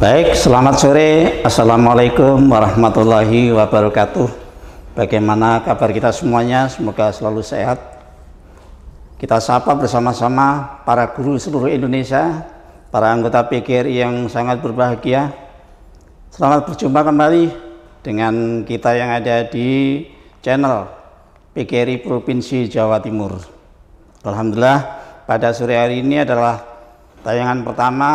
Baik, selamat sore. Assalamualaikum warahmatullahi wabarakatuh. Bagaimana kabar kita semuanya? Semoga selalu sehat. Kita sapa bersama-sama para guru seluruh Indonesia, para anggota PGRI yang sangat berbahagia. Selamat berjumpa kembali dengan kita yang ada di channel PGRI Provinsi Jawa Timur. Alhamdulillah, pada sore hari ini adalah tayangan pertama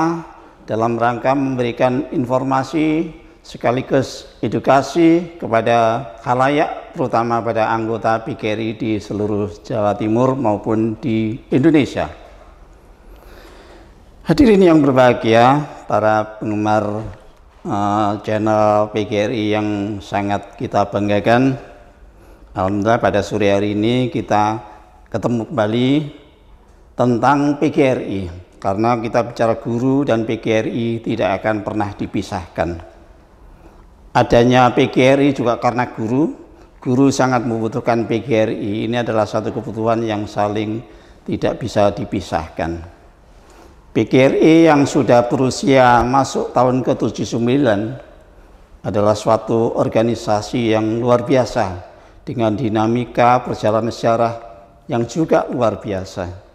dalam rangka memberikan informasi sekaligus edukasi kepada khalayak, terutama pada anggota PGRI di seluruh Jawa Timur maupun di Indonesia. Hadirin yang berbahagia, para penggemar channel PGRI yang sangat kita banggakan, alhamdulillah pada sore hari ini kita ketemu kembali tentang PGRI. Karena kita bicara guru dan PGRI tidak akan pernah dipisahkan. Adanya PGRI juga karena guru sangat membutuhkan PGRI. Ini adalah satu kebutuhan yang saling tidak bisa dipisahkan. PGRI yang sudah berusia masuk tahun ke-79 adalah suatu organisasi yang luar biasa dengan dinamika perjalanan sejarah yang juga luar biasa.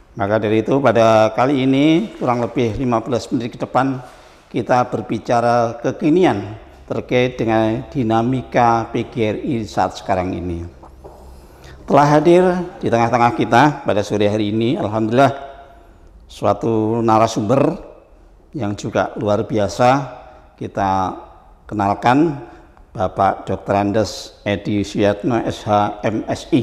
Maka dari itu pada kali ini kurang lebih 15 menit ke depan kita berbicara kekinian terkait dengan dinamika PGRI saat sekarang ini. Telah hadir di tengah-tengah kita pada sore hari ini, alhamdulillah, suatu narasumber yang juga luar biasa. Kita kenalkan Bapak Dr. Andes Edi Suyatno SH MSI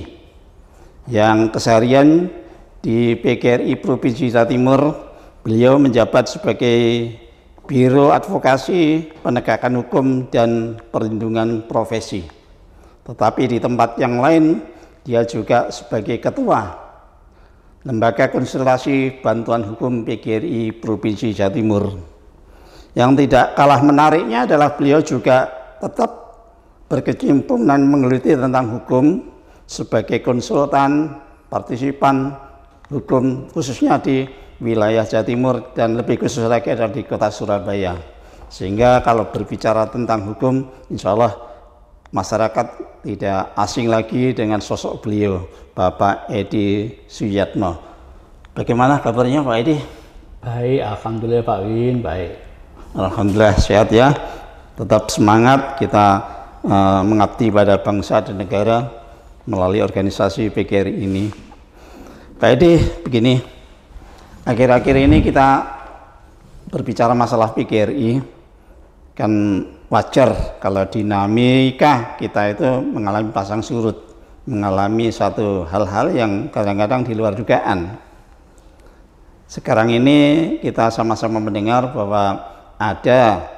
yang keseharian di PGRI Provinsi Jawa Timur. Beliau menjabat sebagai Biro Advokasi Penegakan Hukum dan Perlindungan Profesi. Tetapi di tempat yang lain dia juga sebagai Ketua Lembaga Konsultasi Bantuan Hukum PGRI Provinsi Jawa Timur. Yang tidak kalah menariknya adalah beliau juga tetap berkecimpung dan menggeluti tentang hukum sebagai konsultan partisipan hukum khususnya di wilayah Jawa Timur dan lebih khusus lagi adalah di kota Surabaya. Sehingga kalau berbicara tentang hukum, insya Allah masyarakat tidak asing lagi dengan sosok beliau, Bapak Edi Suyatno. Bagaimana kabarnya Pak Edi? Baik, alhamdulillah Pak Win, baik. Alhamdulillah sehat ya. Tetap semangat kita mengabdi pada bangsa dan negara melalui organisasi PGRI ini. Pak Edi, begini, akhir-akhir ini kita berbicara masalah PGRI, kan wajar kalau dinamika kita itu mengalami pasang surut, mengalami satu hal-hal yang kadang-kadang di luar dugaan. Sekarang ini kita sama-sama mendengar bahwa ada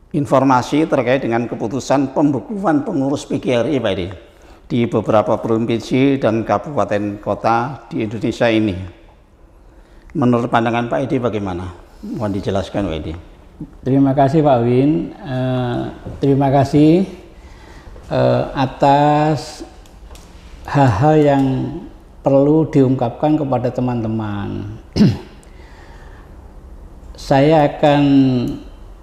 informasi terkait dengan keputusan pembekuan pengurus PGRI, Pak Edi, di beberapa provinsi dan kabupaten kota di Indonesia ini. Menurut pandangan Pak Edi bagaimana? Mohon dijelaskan Pak Edi. Terima kasih Pak Win. Terima kasih atas hal-hal yang perlu diungkapkan kepada teman-teman. Saya akan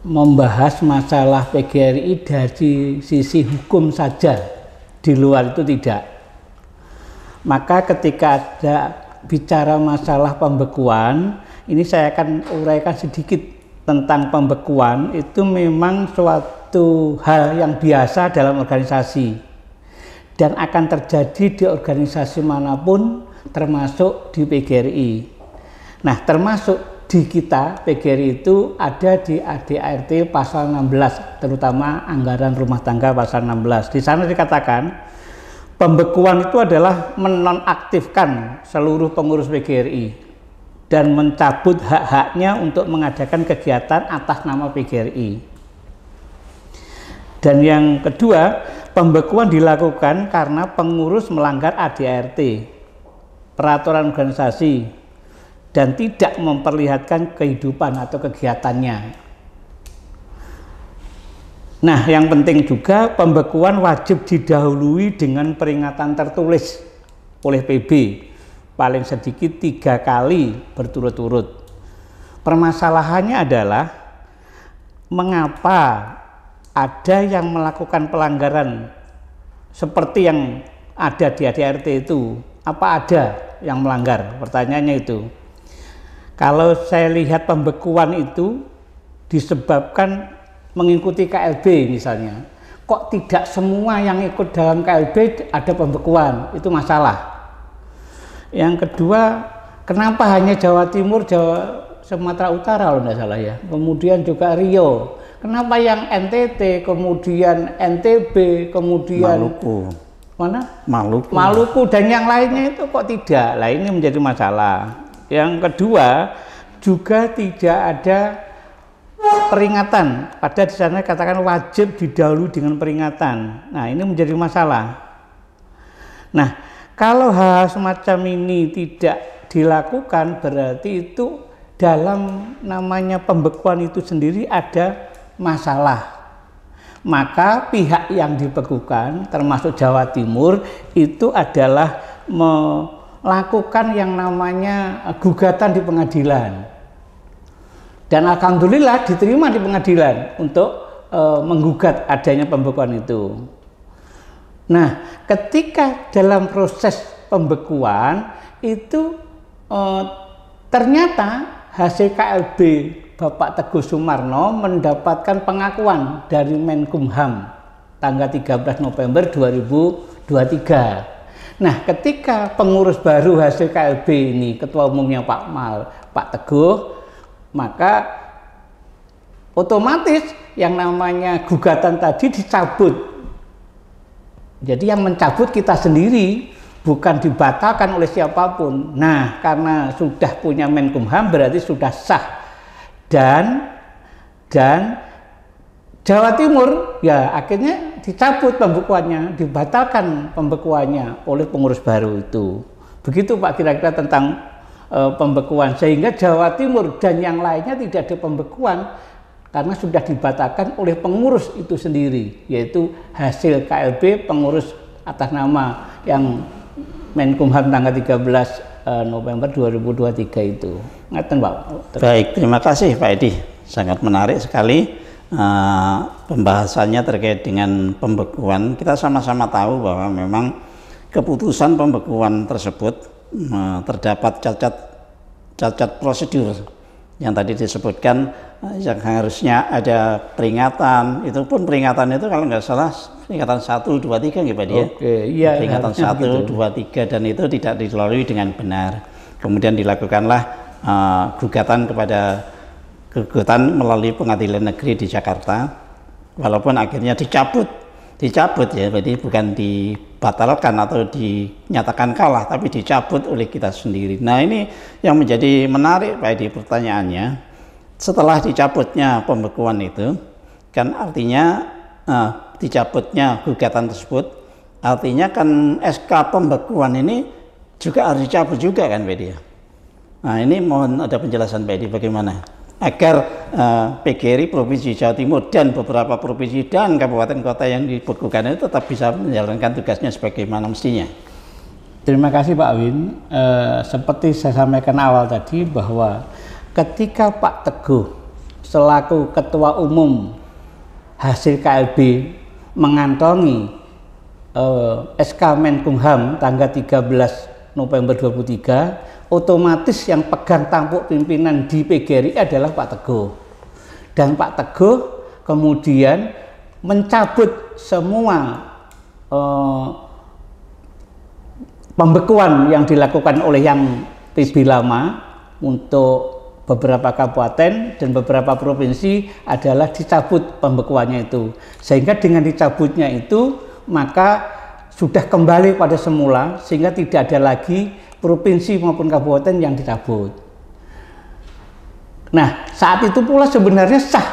membahas masalah PGRI dari sisi hukum saja. Di luar itu tidak. Maka ketika ada bicara masalah pembekuan, ini saya akan uraikan sedikit tentang pembekuan. Itu memang suatu hal yang biasa dalam organisasi dan akan terjadi di organisasi manapun, termasuk di PGRI. Nah, termasuk di kita PGRI itu ada di ADART pasal 16, terutama anggaran rumah tangga pasal 16. Di sana dikatakan pembekuan itu adalah menonaktifkan seluruh pengurus PGRI dan mencabut hak-haknya untuk mengadakan kegiatan atas nama PGRI. Dan yang kedua, pembekuan dilakukan karena pengurus melanggar ADART, peraturan organisasi, dan tidak memperlihatkan kehidupan atau kegiatannya. Nah, yang penting juga pembekuan wajib didahului dengan peringatan tertulis oleh PB paling sedikit 3 kali berturut-turut. Permasalahannya adalah mengapa ada yang melakukan pelanggaran seperti yang ada di ADART itu? Apa ada yang melanggar? Pertanyaannya itu. Kalau saya lihat pembekuan itu disebabkan mengikuti KLB misalnya, kok tidak semua yang ikut dalam KLB ada pembekuan? Itu masalah. Yang kedua, kenapa hanya Jawa Timur, Sumatera Utara kalau tidak salah ya, kemudian juga Riau? Kenapa yang NTT, kemudian NTB, kemudian Maluku, mana? Maluku dan yang lainnya itu kok tidak? Lah ini menjadi masalah. Yang kedua, juga tidak ada peringatan. Pada di sana katakan wajib didahului dengan peringatan. Nah, ini menjadi masalah. Nah, kalau hal semacam ini tidak dilakukan, berarti itu dalam namanya pembekuan itu sendiri ada masalah. Maka pihak yang dibekukan termasuk Jawa Timur itu adalah melakukan yang namanya gugatan di pengadilan, dan alhamdulillah diterima di pengadilan untuk menggugat adanya pembekuan itu. Nah, ketika dalam proses pembekuan itu ternyata hasil KLB Bapak Teguh Sumarno mendapatkan pengakuan dari Menkumham tanggal 13 November 2023. Nah, ketika pengurus baru hasil KLB ini, ketua umumnya Pak Teguh, maka otomatis yang namanya gugatan tadi dicabut. Jadi yang mencabut kita sendiri, bukan dibatalkan oleh siapapun. Nah, karena sudah punya Menkumham berarti sudah sah. Dan Jawa Timur ya akhirnya dicabut pembekuannya, dibatalkan pembekuannya oleh pengurus baru itu. Begitu Pak kira-kira tentang pembekuan, sehingga Jawa Timur dan yang lainnya tidak ada pembekuan karena sudah dibatalkan oleh pengurus itu sendiri, yaitu hasil KLB pengurus atas nama yang Menkumham tanggal 13 November 2023 itu. Ngaten Pak. Baik, terima kasih Pak Edi. Sangat menarik sekali pembahasannya terkait dengan pembekuan. Kita sama-sama tahu bahwa memang keputusan pembekuan tersebut terdapat cacat prosedur yang tadi disebutkan, yang harusnya ada peringatan. Itu pun peringatan itu kalau nggak salah peringatan 1, 2, 3 ya Pak Edi. Oke, iya, peringatan 1, 2, 3 dan itu tidak dilalui dengan benar. Kemudian dilakukanlah gugatan melalui pengadilan negeri di Jakarta, walaupun akhirnya dicabut ya, jadi bukan dibatalkan atau dinyatakan kalah, tapi dicabut oleh kita sendiri. Nah, ini yang menjadi menarik Pak Edi pertanyaannya. Setelah dicabutnya pembekuan itu, kan artinya dicabutnya gugatan tersebut, artinya kan SK pembekuan ini juga harus dicabut juga kan Pak Edi. Nah, ini mohon ada penjelasan Pak Edi bagaimana agar PGRI Provinsi Jawa Timur dan beberapa provinsi dan kabupaten kota yang dibekukan itu tetap bisa menjalankan tugasnya sebagaimana mestinya. Terima kasih Pak Win. Seperti saya sampaikan awal tadi bahwa ketika Pak Teguh selaku ketua umum hasil KLB mengantongi SK Menkumham tanggal 13 November 2023, otomatis yang pegang tampuk pimpinan di PGRI adalah Pak Teguh. Dan Pak Teguh kemudian mencabut semua pembekuan yang dilakukan oleh yang PB lama untuk beberapa kabupaten dan beberapa provinsi adalah dicabut pembekuannya itu. Sehingga dengan dicabutnya itu maka sudah kembali pada semula, sehingga tidak ada lagi provinsi maupun kabupaten yang dicabut. Nah, saat itu pula sebenarnya sah.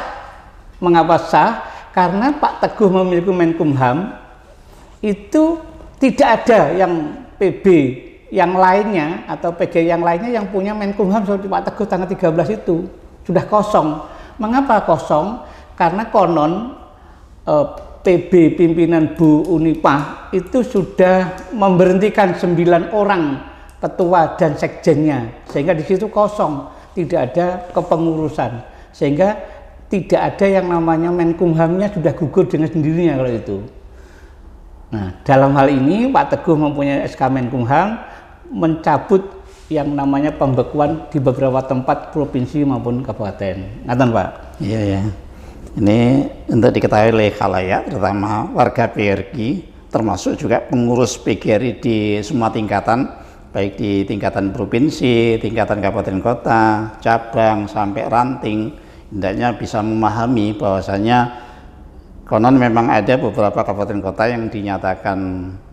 Mengapa sah? Karena Pak Teguh memiliki Menkumham itu tidak ada yang PB yang lainnya atau PG yang lainnya yang punya Menkumham seperti Pak Teguh tanggal 13 itu. Sudah kosong. Mengapa kosong? Karena konon PB pimpinan Bu Unipah itu sudah memberhentikan 9 orang ketua dan sekjennya, sehingga di situ kosong, tidak ada kepengurusan, sehingga tidak ada yang namanya Menkumhamnya sudah gugur dengan sendirinya kalau itu. Nah, dalam hal ini Pak Teguh mempunyai SK Menkumham mencabut yang namanya pembekuan di beberapa tempat provinsi maupun kabupaten. Ngaten Pak? Iya ya. Ini untuk diketahui oleh khalayak, terutama warga PGRI, termasuk juga pengurus PGRI di semua tingkatan, baik di tingkatan provinsi, tingkatan kabupaten kota, cabang sampai ranting. Hendaknya bisa memahami bahwasanya konon memang ada beberapa kabupaten kota yang dinyatakan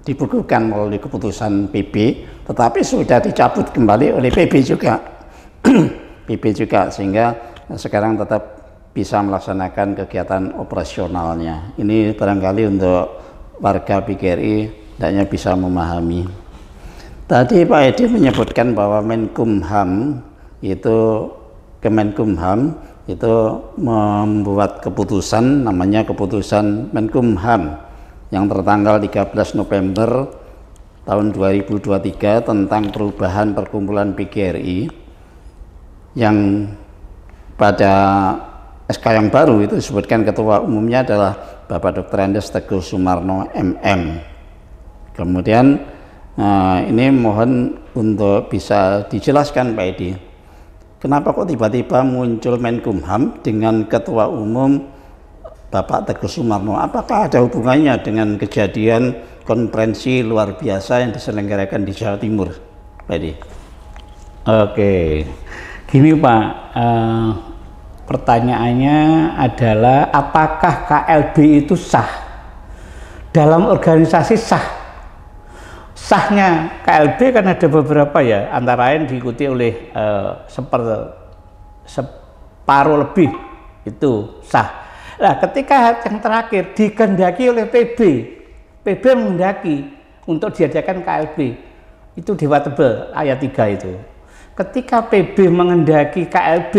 dibekukan melalui keputusan PB, tetapi sudah dicabut kembali oleh PB juga. PB juga, sehingga sekarang tetap bisa melaksanakan kegiatan operasionalnya. Ini barangkali untuk warga PGRI hendaknya bisa memahami. Tadi Pak Edi menyebutkan bahwa Menkumham itu, Kemenkumham itu membuat keputusan, namanya keputusan Menkumham yang tertanggal 13 November tahun 2023 tentang perubahan perkumpulan PGRI, yang pada SK yang baru itu disebutkan ketua umumnya adalah Bapak Dr. Andes Teguh Sumarno MM. Kemudian ini mohon untuk bisa dijelaskan Pak Edi, kenapa kok tiba-tiba muncul Menkumham dengan ketua umum Bapak Teguh Sumarno? Apakah ada hubungannya dengan kejadian konferensi luar biasa yang diselenggarakan di Jawa Timur, Pak Edi? Oke, gini Pak, pertanyaannya adalah apakah KLB itu sah? Dalam organisasi sah. Sahnya KLB kan ada beberapa ya, antara lain diikuti oleh separuh lebih itu sah. Nah, ketika yang terakhir dikehendaki oleh PB menghendaki untuk diadakan KLB, itu debatable ayat 3 itu. Ketika PB menghendaki KLB,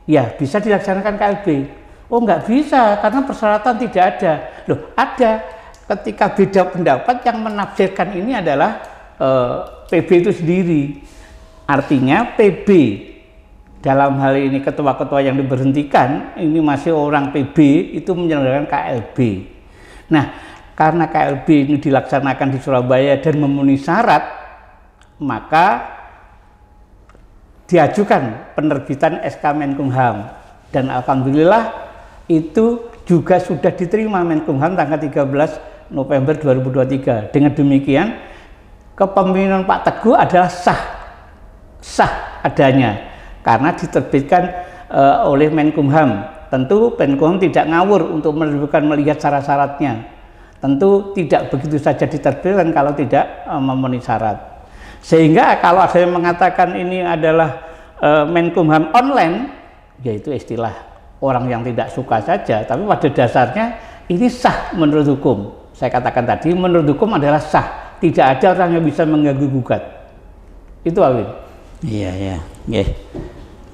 ya bisa dilaksanakan KLB. Oh nggak bisa karena persyaratan tidak ada. Loh ada. Ketika beda pendapat, yang menafsirkan ini adalah PB itu sendiri. Artinya PB dalam hal ini ketua-ketua yang diberhentikan ini masih orang PB itu menyelenggarakan KLB. Nah, karena KLB ini dilaksanakan di Surabaya dan memenuhi syarat, maka diajukan penerbitan SK Menkumham, dan alhamdulillah itu juga sudah diterima Menkumham tanggal 13 November 2023. Dengan demikian kepemimpinan Pak Teguh adalah sah adanya karena diterbitkan oleh Menkumham. Tentu Menkumham tidak ngawur untuk melihat syarat-syaratnya. Tentu tidak begitu saja diterbitkan kalau tidak memenuhi syarat. Sehingga kalau saya mengatakan ini adalah Menkumham online, yaitu istilah orang yang tidak suka saja, tapi pada dasarnya ini sah menurut hukum. Saya katakan tadi, menurut hukum adalah sah, tidak ada orang yang bisa mengganggu gugat. Itu Awin. Iya ya.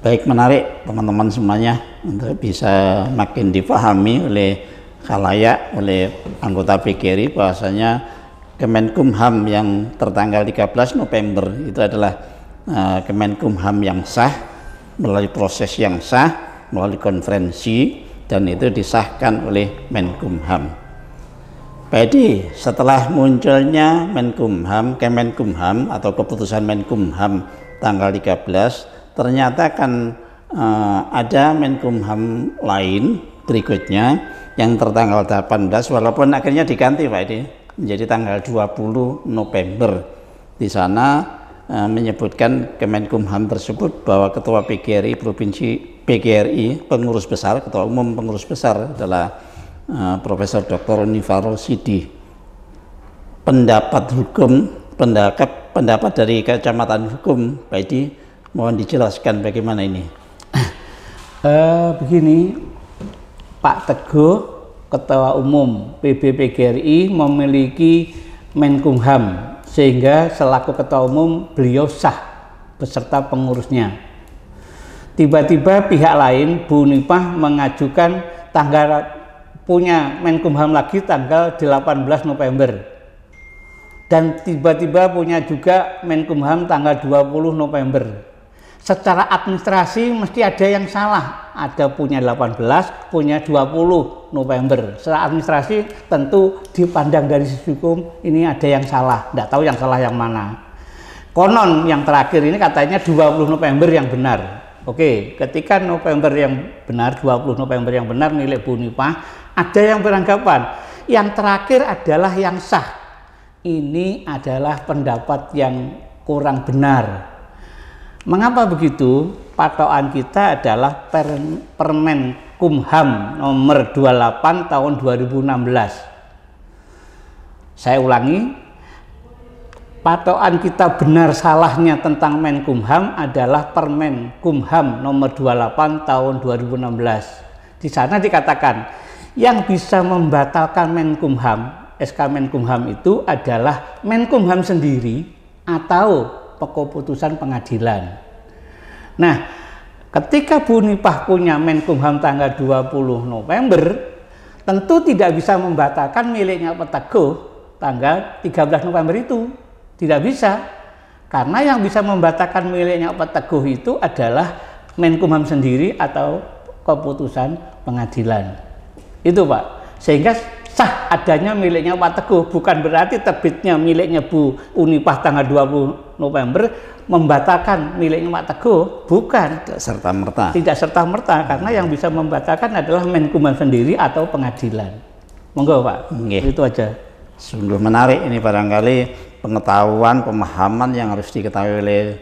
Baik, menarik teman-teman semuanya untuk bisa makin dipahami oleh khalayak, oleh anggota PGRI bahwasanya Kemenkumham yang tertanggal 13 November itu adalah Kemenkumham yang sah, melalui proses yang sah, melalui konferensi, dan itu disahkan oleh Menkumham. Jadi setelah munculnya Menkumham, Kemenkumham atau keputusan Menkumham tanggal 13, ternyata kan ada Menkumham lain berikutnya yang tertanggal 18, walaupun akhirnya diganti Pak Edi menjadi tanggal 20 November. Di sana menyebutkan Kemenkumham tersebut bahwa ketua PGRI Provinsi PGRI, pengurus besar, ketua umum pengurus besar adalah Profesor Dr. Unifaro Sidi. Pendapat dari kacamata hukum, Pak Edi, mohon dijelaskan bagaimana ini. Begini, Pak Teguh, Ketua Umum PB PGRI memiliki Menkumham, sehingga selaku Ketua Umum beliau sah beserta pengurusnya. Tiba-tiba pihak lain, Bu Nipah mengajukan punya Menkumham lagi tanggal 18 November, dan tiba-tiba punya juga Menkumham tanggal 20 November. Secara administrasi mesti ada yang salah ada punya 18, punya 20 November. Secara administrasi tentu dipandang dari sisi hukum ini ada yang salah, tidak tahu yang salah yang mana. Konon yang terakhir ini katanya 20 November yang benar. Oke, ketika November yang benar, 20 November yang benar milik Bu Nipah, ada yang beranggapan yang terakhir adalah yang sah. Ini adalah pendapat yang kurang benar. Mengapa begitu? Patokan kita adalah Permen Kumham nomor 28 tahun 2016. Saya ulangi, patokan kita benar salahnya tentang Menkumham adalah Permen Kumham nomor 28 tahun 2016. Di sana dikatakan yang bisa membatalkan Menkumham, SK Menkumham itu adalah Menkumham sendiri atau keputusan pengadilan. Nah, ketika Bu Nipah punya Menkumham tanggal 20 November, tentu tidak bisa membatalkan miliknya Pak Teguh tanggal 13 November itu. Tidak bisa. Karena yang bisa membatalkan miliknya Pak Teguh itu adalah Menkumham sendiri atau keputusan pengadilan. Itu Pak. Sehingga sah adanya miliknya Pak Teguh, bukan berarti terbitnya miliknya Bu Unipah tanggal 20 November membatalkan miliknya Pak Teguh, bukan. Tidak serta-merta. Tidak serta-merta, karena yang bisa membatalkan adalah Menkumham sendiri atau pengadilan. Monggo Pak, itu aja. Sungguh menarik ini, barangkali pengetahuan, pemahaman yang harus diketahui oleh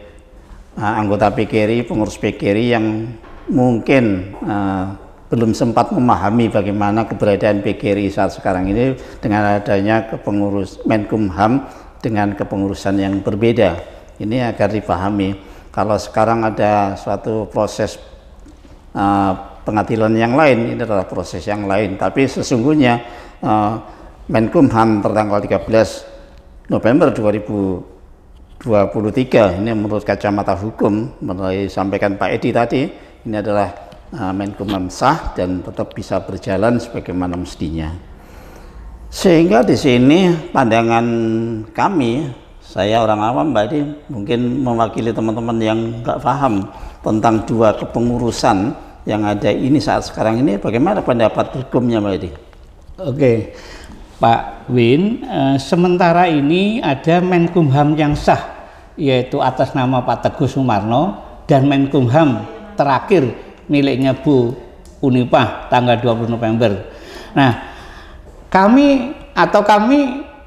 anggota PGRI, pengurus PGRI yang mungkin belum sempat memahami bagaimana keberadaan PGRI saat sekarang ini dengan adanya kepengurus Menkumham dengan kepengurusan yang berbeda. Ini agar dipahami. Kalau sekarang ada suatu proses pengadilan yang lain, ini adalah proses yang lain. Tapi sesungguhnya Menkumham tertanggal 13 November 2023 ini menurut kacamata hukum, mulai disampaikan Pak Edi tadi, ini adalah Menkumham sah dan tetap bisa berjalan sebagaimana mestinya. Sehingga di sini pandangan kami, saya orang awam Mbak Edi, mungkin mewakili teman-teman yang nggak paham tentang dua kepengurusan yang ada ini saat sekarang ini, bagaimana pendapat hukumnya Mbak Edi? Oke, Pak Win, sementara ini ada Menkumham yang sah, yaitu atas nama Pak Teguh Sumarno, dan Menkumham terakhir miliknya Bu Unipah tanggal 20 November. Nah, kami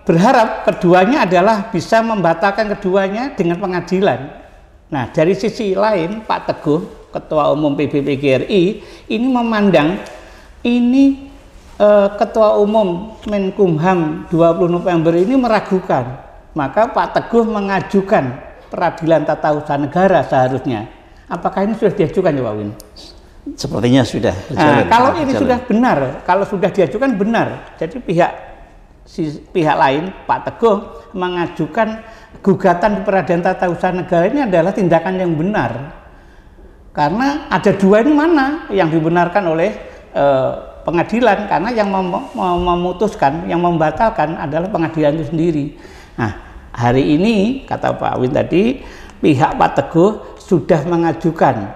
berharap keduanya adalah bisa membatalkan keduanya dengan pengadilan. Nah, dari sisi lain Pak Teguh, Ketua Umum PBPGRI, ini memandang ini Ketua Umum Menkumham 20 November ini meragukan. Maka Pak Teguh mengajukan peradilan tata usaha negara seharusnya. Apakah ini sudah diajukan ya Pak Win? Sepertinya sudah. Kalau ini sudah benar, kalau sudah diajukan benar, jadi pihak lain Pak Teguh mengajukan gugatan di peradilan tata usaha negara ini adalah tindakan yang benar. Karena ada dua ini mana yang dibenarkan oleh pengadilan, karena yang memutuskan, yang membatalkan adalah pengadilan itu sendiri. Nah, hari ini kata Pak Win tadi, pihak Pak Teguh sudah mengajukan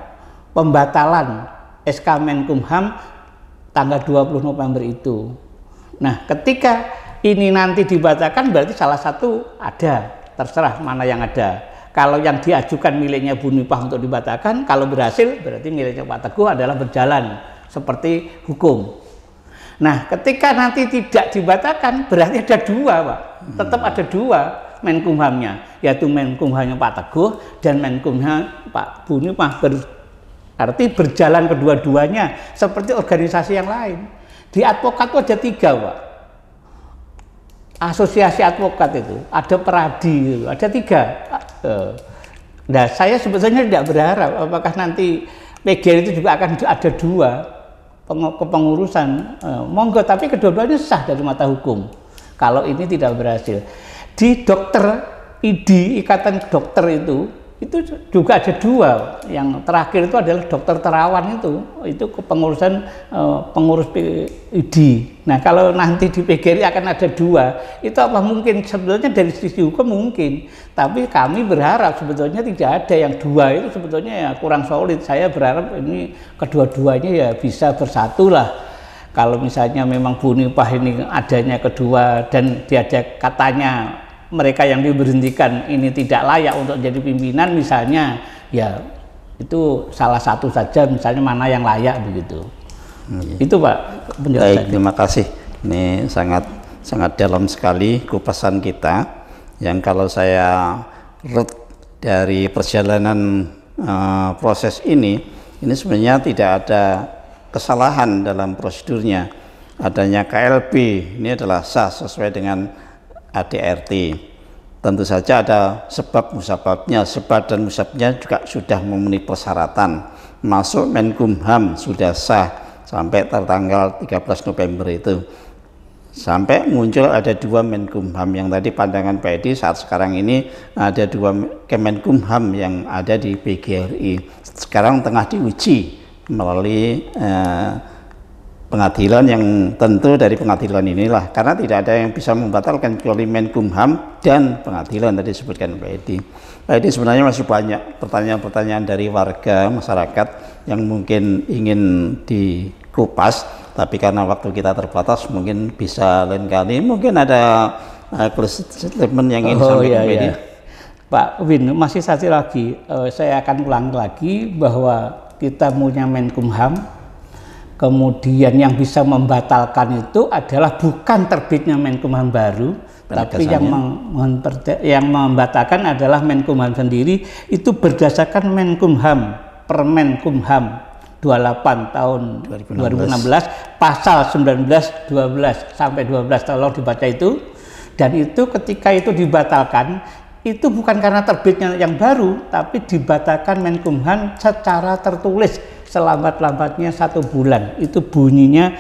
pembatalan SK Menkumham tanggal 20 November itu. Nah, ketika ini nanti dibatalkan berarti salah satu ada, terserah mana yang ada. Kalau yang diajukan miliknya Bu Nipah untuk dibatalkan, kalau berhasil berarti miliknya Pak Teguh adalah berjalan seperti hukum. Nah, ketika nanti tidak dibatalkan berarti ada dua Pak, tetap ada dua Menkumhamnya, yaitu Menkumhamnya Pak Teguh dan Menkumham Pak Bu Nipah, berarti berjalan kedua-duanya seperti organisasi yang lain. Di advokat itu ada tiga Pak, asosiasi advokat itu, ada peradi, ada tiga. Nah, saya sebetulnya tidak berharap apakah nanti PGRI itu juga akan ada dua kepengurusan, monggo, tapi kedua-duanya sah dari mata hukum kalau ini tidak berhasil. Di dokter ID, Ikatan Dokter itu itu juga ada dua. Yang terakhir itu adalah dokter terawan itu kepengurusan pengurus PID. Nah kalau nanti di PGRI akan ada dua, itu apa mungkin? Sebetulnya dari sisi hukum mungkin, tapi kami berharap sebetulnya tidak ada. Yang dua itu sebetulnya ya kurang solid. Saya berharap ini kedua-duanya ya bisa bersatu lah. Kalau misalnya memang Bu Nipah ini adanya kedua dan diajak katanya mereka yang diberhentikan ini tidak layak untuk jadi pimpinan misalnya, ya itu salah satu saja misalnya mana yang layak begitu. Itu Pak penjelasannya. Baik, terima kasih. Ini sangat dalam sekali kupasan kita yang kalau saya rut dari perjalanan proses ini sebenarnya tidak ada kesalahan dalam prosedurnya. Adanya KLB ini adalah sah sesuai dengan ADRT. Tentu saja ada sebab musababnya, sebab dan musababnya juga sudah memenuhi persyaratan. Masuk Menkumham sudah sah sampai tertanggal 13 November itu. Sampai muncul ada dua Menkumham yang tadi pandangan Pak Edi, saat sekarang ini ada dua Kemenkumham yang ada di PGRI. Sekarang tengah diuji melalui pengadilan yang tentu dari pengadilan inilah, karena tidak ada yang bisa membatalkan kecuali Menkumham dan pengadilan tadi disebutkan Pak Edi. Pak Edi, sebenarnya masih banyak pertanyaan-pertanyaan dari warga masyarakat yang mungkin ingin dikupas, tapi karena waktu kita terbatas mungkin bisa lain kali. Mungkin ada closing statement yang ingin disampaikan Pak Edi. Pak Win, masih satu lagi, saya akan ulang lagi bahwa kita punya Menkumham. Kemudian yang bisa membatalkan itu adalah bukan terbitnya Menkumham baru, tapi yang membatalkan adalah Menkumham sendiri, itu berdasarkan Menkumham, Permenkumham 28 tahun 2016, pasal 19, 12 sampai 12, tolong dibaca itu. Dan itu ketika itu dibatalkan, itu bukan karena terbitnya yang baru, tapi dibatalkan Menkumham secara tertulis selambat-lambatnya 1 bulan. Itu bunyinya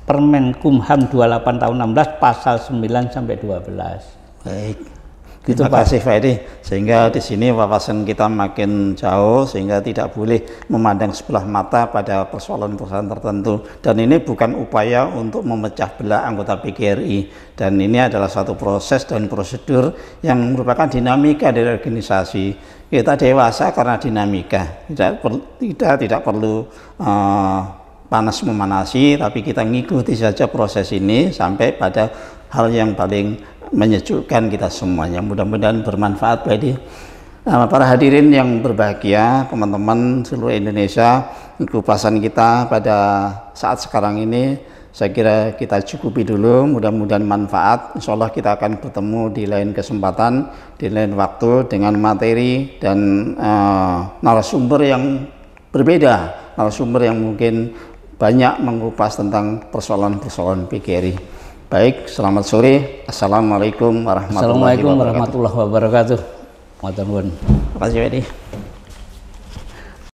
Permenkumham 28 tahun 16 pasal 9 sampai 12. Baik. Terima kasih Pak Edi. Sehingga di sini wawasan kita makin jauh, sehingga tidak boleh memandang sebelah mata pada persoalan-persoalan tertentu. Dan ini bukan upaya untuk memecah belah anggota PGRI. Dan ini adalah satu proses dan prosedur yang merupakan dinamika dari organisasi. Kita dewasa karena dinamika, tidak perlu panas memanasi, tapi kita ngikuti saja proses ini sampai pada hal yang paling menyejukkan kita semuanya. Mudah-mudahan bermanfaat Pak Edi. Para hadirin yang berbahagia, teman-teman seluruh Indonesia, kupasan kita pada saat sekarang ini saya kira kita cukupi dulu, mudah-mudahan manfaat. Insya Allah kita akan bertemu di lain kesempatan, di lain waktu dengan materi dan narasumber yang berbeda, narasumber yang mungkin banyak mengupas tentang persoalan-persoalan PGRI. Baik, selamat sore. Assalamualaikum warahmatullahi wabarakatuh. Assalamualaikum warahmatullahi wabarakatuh. Terima kasih Pak Edi.